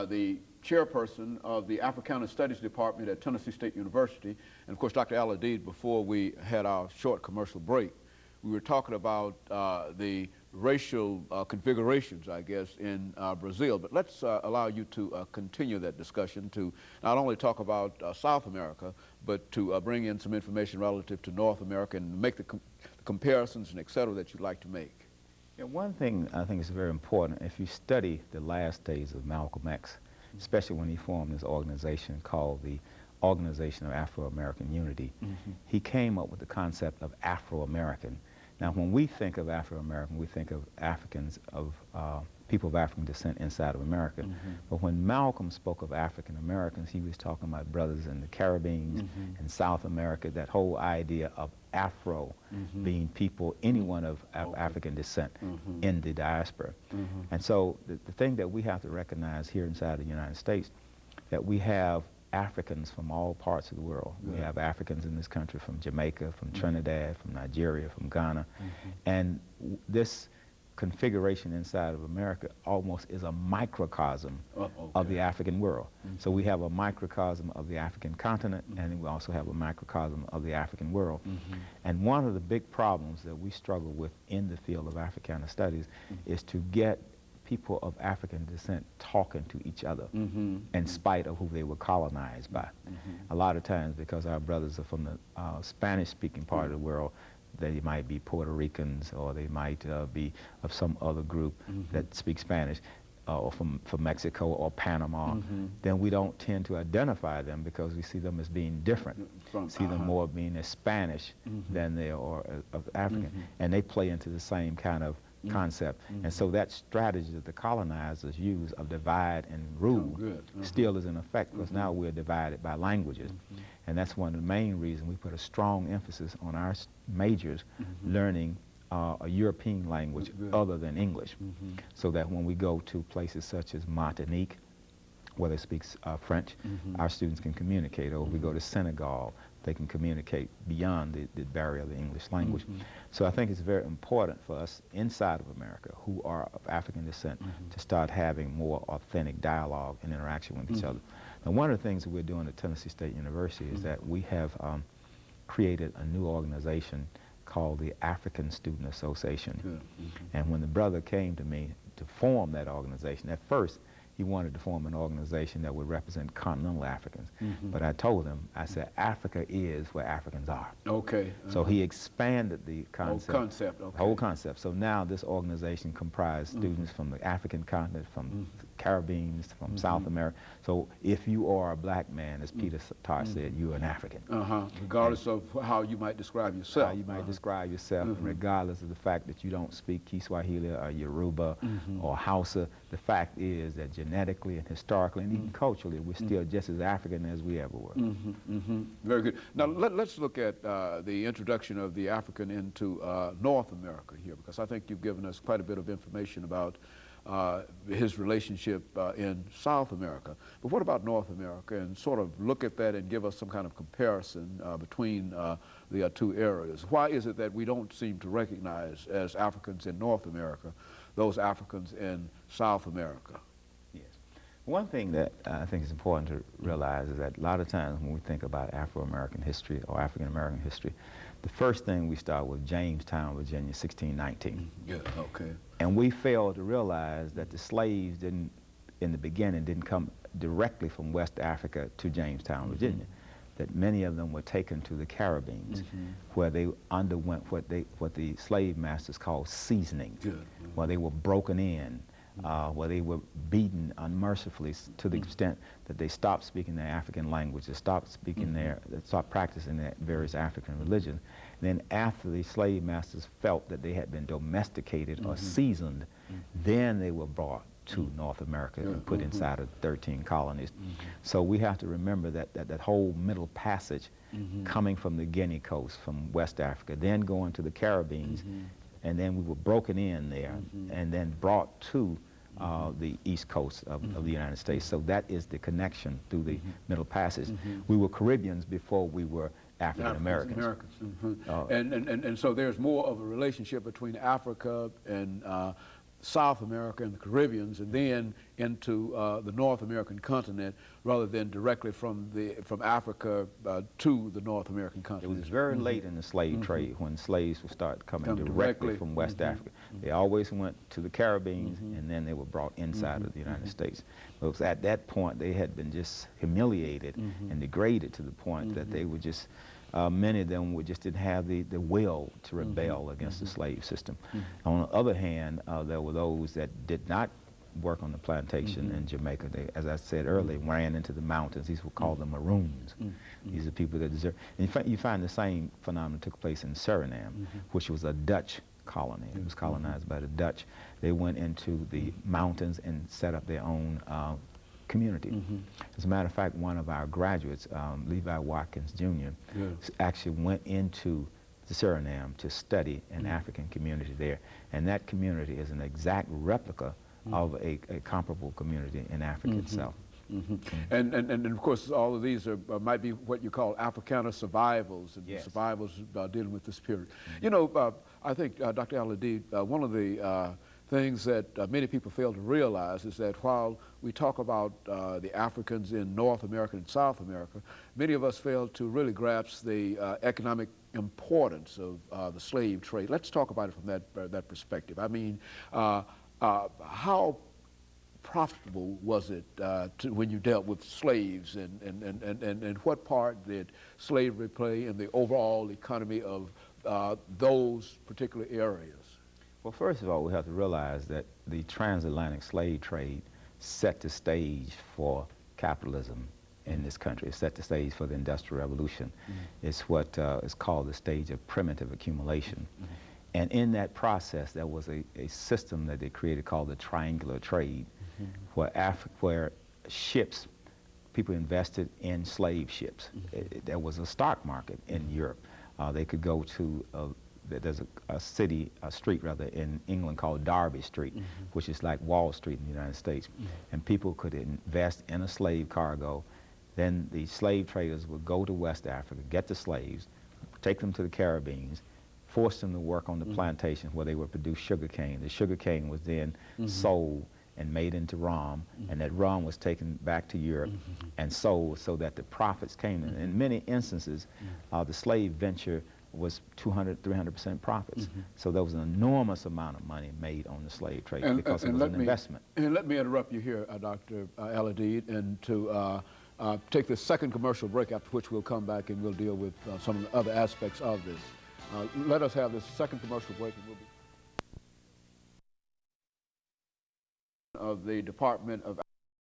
the chairperson of the Africana Studies Department at Tennessee State University. And of course, Dr. AAl-Hadid, before we had our short commercial break, we were talking about the racial configurations, I guess, in Brazil. But let's allow you to continue that discussion to not only talk about South America, but to bring in some information relative to North America and make the comparisons and et cetera that you'd like to make. Yeah, one thing I think is very important, if you study the last days of Malcolm X, especially when he formed this organization called the Organization of Afro-American Unity, he came up with the concept of Afro-American. Now, when we think of Afro-American, we think of Africans, of people of African descent inside of America. But when Malcolm spoke of African Americans, he was talking about brothers in the Caribbean and South America, that whole idea of Afro being people, anyone of African descent in the diaspora. And so the thing that we have to recognize here inside the United States, that we have Africans from all parts of the world. We have Africans in this country from Jamaica, from Trinidad, from Nigeria, from Ghana. And this configuration inside of America almost is a microcosm of the African world. So we have a microcosm of the African continent, and we also have a microcosm of the African world. And one of the big problems that we struggle with in the field of Africana studies is to get people of African descent talking to each other in spite of who they were colonized by. A lot of times, because our brothers are from the Spanish-speaking part of the world, they might be Puerto Ricans, or they might be of some other group that speaks Spanish, or from Mexico or Panama, then we don't tend to identify them because we see them as being different. See them more being as Spanish than they are of African. And they play into the same kind of concept. And so that strategy that the colonizers use of divide and rule still is in effect, because now we're divided by languages. And that's one of the main reasons we put a strong emphasis on our majors learning a European language other than English, so that when we go to places such as Martinique, where they speak French, our students can communicate. Or if we go to Senegal, they can communicate beyond the barrier of the English language. So I think it's very important for us inside of America who are of African descent to start having more authentic dialogue and interaction with each other. Now, one of the things that we're doing at Tennessee State University is that we have created a new organization called the African Student Association. And when the brother came to me to form that organization, at first he wanted to form an organization that would represent continental Africans. But I told him, I said, Africa is where Africans are. So he expanded the concept. Whole concept. So now this organization comprises students from the African continent, from Caribbean, from South America. So if you are a black man, as Peter Tarr said, you're an African. Regardless of how you might describe yourself. How you might describe yourself, regardless of the fact that you don't speak Kiswahili or Yoruba or Hausa. The fact is that genetically and historically and even culturally, we're still just as African as we ever were. Very good. Now let's look at the introduction of the African into North America here, because I think you've given us quite a bit of information about his relationship in South America. But what about North America, and sort of look at that and give us some kind of comparison between the two areas. Why is it that we don't seem to recognize as Africans in North America those Africans in South America? One thing that I think is important to realize is that a lot of times when we think about Afro-American history or African-American history, the first thing we start with Jamestown, Virginia, 1619. And we fail to realize that the slaves didn't, in the beginning, didn't come directly from West Africa to Jamestown, Virginia. That many of them were taken to the Caribbean, where they underwent what the slave masters called seasoning, where they were broken in, where they were beaten unmercifully to the extent that they stopped speaking their African language, they stopped speaking they stopped practicing their various African religions. And then after the slave masters felt that they had been domesticated or seasoned, then they were brought to North America and put inside of 13 colonies. So we have to remember that whole middle passage coming from the Guinea coast, from West Africa, then going to the Caribbean, and then we were broken in there and then brought to the east coast of the United States. So that is the connection through the Middle Passage. We were Caribbeans before we were African Americans. And so there's more of a relationship between Africa and South America and the Caribbeans, and then into the North American continent, rather than directly from Africa to the North American continent. It was very late in the slave trade when slaves would start coming directly from West Africa. They always went to the Caribbeans, and then they were brought inside of the United States. But it was at that point they had been just humiliated and degraded to the point that they were just, many of them just didn't have the will to rebel against the slave system. On the other hand, there were those that did not work on the plantation in Jamaica. They, as I said earlier, ran into the mountains. These were called the Maroons. These are people that deserve. And you find the same phenomenon took place in Suriname, which was a Dutch colony. It was colonized by the Dutch. They went into the mountains and set up their own community. As a matter of fact, one of our graduates, Levi Watkins Jr., actually went into the Suriname to study an African community there. And that community is an exact replica of a comparable community in Africa itself. And of course, all of these are, might be what you call Africana survivals, and survivals dealing with this period. You know, I think, Dr. AAl-Hadid, one of the things that many people fail to realize is that while we talk about the Africans in North America and South America, many of us fail to really grasp the economic importance of the slave trade. Let's talk about it from that perspective. I mean, how profitable was it when you dealt with slaves, and what part did slavery play in the overall economy of those particular areas? Well, first of all, we have to realize that the transatlantic slave trade set the stage for capitalism in this country. It set the stage for the Industrial Revolution. It's what is called the stage of primitive accumulation. And in that process, there was a system that they created called the triangular trade, where ships, people invested in slave ships. There was a stock market in Europe. They could go to, there's a street rather, in England called Derby Street, which is like Wall Street in the United States. And people could invest in a slave cargo. Then the slave traders would go to West Africa, get the slaves, take them to the Caribbeans, forced them to work on the plantations where they would produce sugar cane. The sugar cane was then sold and made into rum, and that rum was taken back to Europe and sold so that the profits came in. In many instances, the slave venture was 200, 300% profits. So there was an enormous amount of money made on the slave trade because it was an investment. And let me interrupt you here, Dr. AAl-Hadid, and to take the second commercial break, after which we'll come back and we'll deal with some of the other aspects of this. Let us have this second commercial break, and we'll be of the Department of